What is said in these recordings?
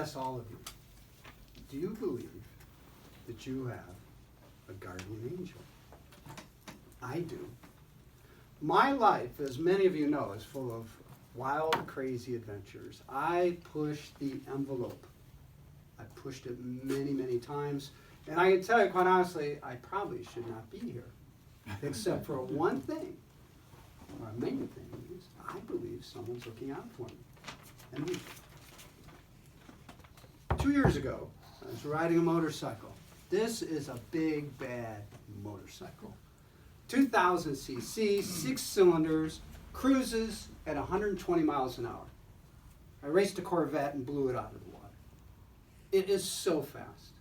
ask all of you, do you believe that you have a guardian angel? I do. My life, as many of you know, is full of wild, crazy adventures. I pushed the envelope. I pushed it many, many times. And I can tell you, quite honestly, I probably should not be here. Except for one thing, or a main thing, is I believe someone's looking out for me. And me. 2 years ago, I was riding a motorcycle. This is a big, bad motorcycle. 2,000 cc, 6 cylinders, cruises at 120 miles an hour. I raced a Corvette and blew it out of the water. It is so fast.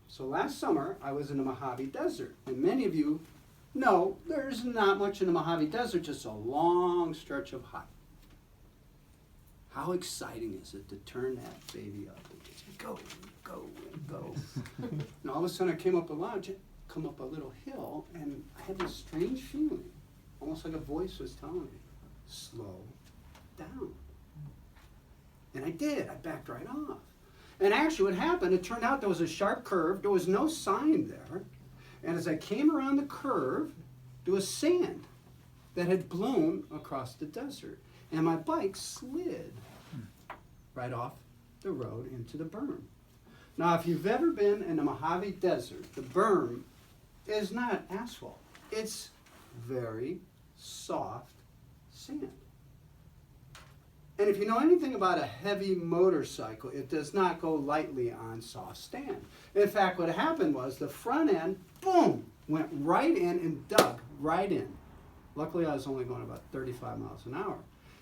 So last summer, I was in the Mojave Desert. And many of you know there's not much in the Mojave Desert, just a long stretch of high. How exciting is it to turn that baby up and just go, go, and go. And all of a sudden I came up a little hill, and I had this strange feeling, almost like a voice was telling me, slow down. And I did. I backed right off. And actually what happened, it turned out there was a sharp curve. There was no sign there. And as I came around the curve, there was sand that had blown across the desert. And my bike slid right off the road into the berm. Now, if you've ever been in the Mojave Desert, the berm is not asphalt. It's very soft sand. And if you know anything about a heavy motorcycle, it does not go lightly on soft sand. In fact, what happened was the front end, boom, went right in and dug right in. Luckily, I was only going about 35 miles an hour.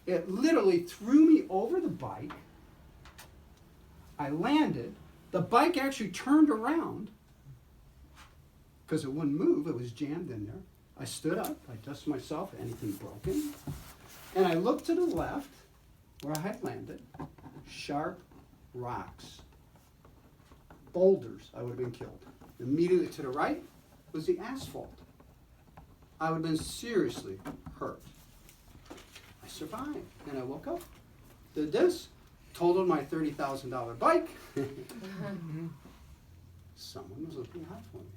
It literally threw me over the bike. I landed. The bike actually turned around because it wouldn't move. It was jammed in there. I stood up. I dusted myself. Anything broken? And I looked to the left where I had landed. Sharp rocks. Boulders. I would have been killed. Immediately to the right was the asphalt. I would have been seriously hurt. I survived, and I woke up. Did this, totaled my $30,000 bike. Someone was looking out for me.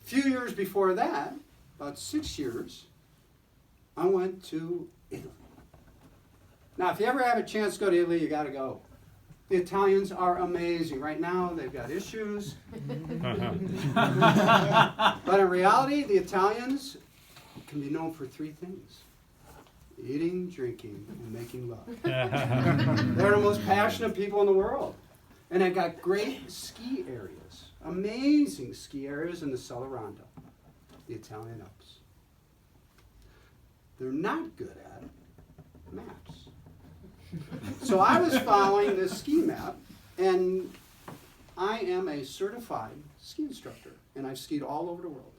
A few years before that, about 6 years, I went to Italy. Now, if you ever have a chance to go to Italy, you got to go. The Italians are amazing. Right now, they've got issues. But in reality, the Italians can be known for 3 things: eating, drinking, and making love. They're the most passionate people in the world. And they've got great ski areas, amazing ski areas in the Celaranda, the Italian Alps. They're not good at maps. So I was following this ski map, and I am a certified ski instructor, and I've skied all over the world.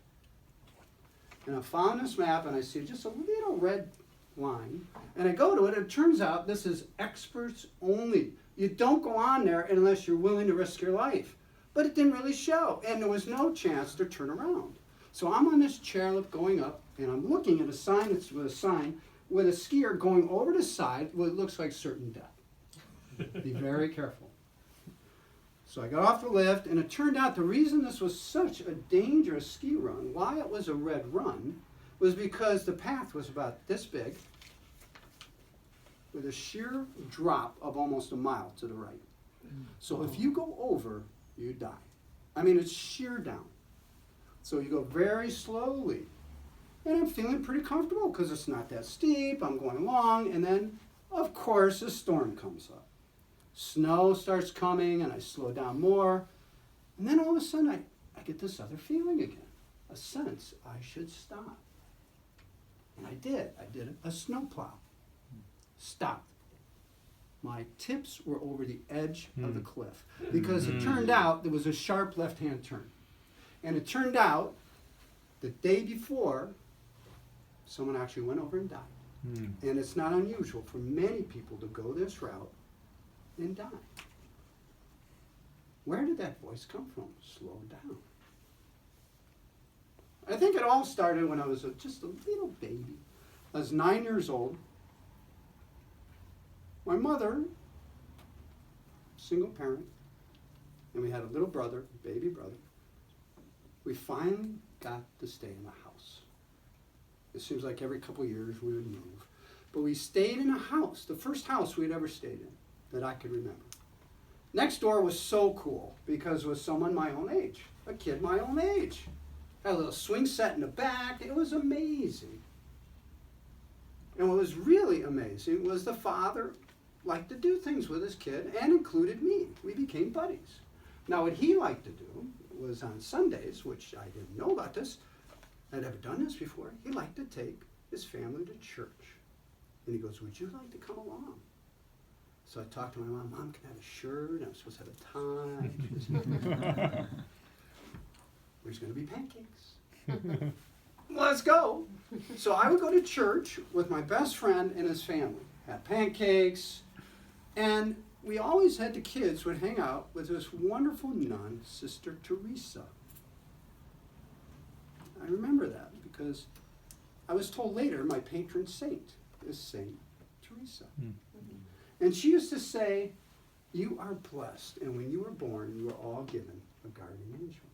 And I found this map, and I see just a little red line, and I go to it, and it turns out this is experts only. You don't go on there unless you're willing to risk your life. But it didn't really show, and there was no chance to turn around. So I'm on this chairlift going up, and I'm looking at a sign that's with a sign with a skier going over the side what looks like certain death. Be very careful. So I got off the lift, and it turned out the reason this was such a dangerous ski run, why it was a red run, was because the path was about this big, with a sheer drop of almost a mile to the right. So if you go over, you die. I mean, it's sheer down. So you go very slowly. And I'm feeling pretty comfortable because it's not that steep. I'm going along, and then, of course, a storm comes up. Snow starts coming, and I slow down more. And then all of a sudden, I get this other feeling again, a sense I should stop. And I did. I did a snowplow. Stopped. My tips were over the edge of the cliff because it turned out there was a sharp left-hand turn. And it turned out the day before, someone actually went over and died. And it's not unusual for many people to go this route and die. Where did that voice come from? Slow down. I think it all started when I was just a little baby. I was 9 years old. My mother single parent, and we had a little brother, baby brother. We finally got to stay in a house. It seems like every couple of years we would move. But we stayed in a house, the first house we'd ever stayed in that I could remember. Next door was so cool because it was someone my own age, a kid my own age. Had a little swing set in the back. It was amazing. And what was really amazing was the father liked to do things with his kid and included me. We became buddies. Now what he liked to do was on Sundays, which I didn't know about this, I'd never done this before, he liked to take his family to church. And he goes, would you like to come along? So I talked to my mom, Mom, can I have a shirt? I'm supposed to have a tie. There's going to be pancakes. Let's go. So I would go to church with my best friend and his family. Had pancakes. And we always had the kids would hang out with this wonderful nun, Sister Teresa. I remember that because I was told later my patron saint is Saint Teresa. And she used to say, you are blessed, and when you were born, you were all given a guardian angel.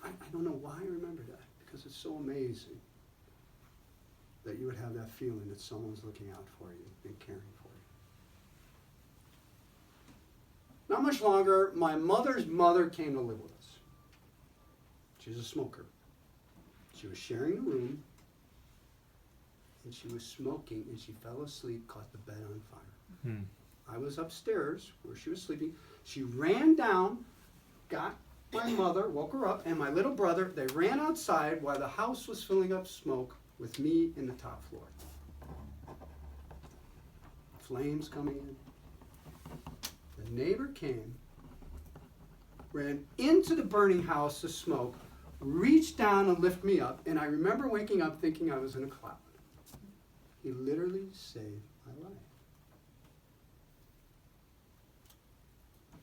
I don't know why I remember that, because it's so amazing that you would have that feeling that someone's looking out for you and caring for you. Not much longer, my mother's mother came to live with us. She was a smoker. She was sharing a room, and she was smoking, and she fell asleep, caught the bed on fire. I was upstairs where she was sleeping. She ran down, got my mother, woke her up, and my little brother. They ran outside while the house was filling up smoke with me in the top floor. Flames coming in. The neighbor came, ran into the burning house of smoke, reached down and lifted me up, and I remember waking up thinking I was in a cloud. He literally saved my life.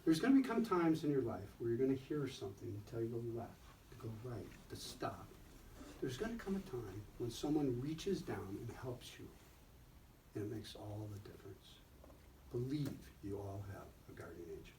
There's going to become times in your life where you're going to hear something and tell you to go left, to go right, to stop. There's going to come a time when someone reaches down and helps you, and it makes all the difference. Believe you all have a guardian angel.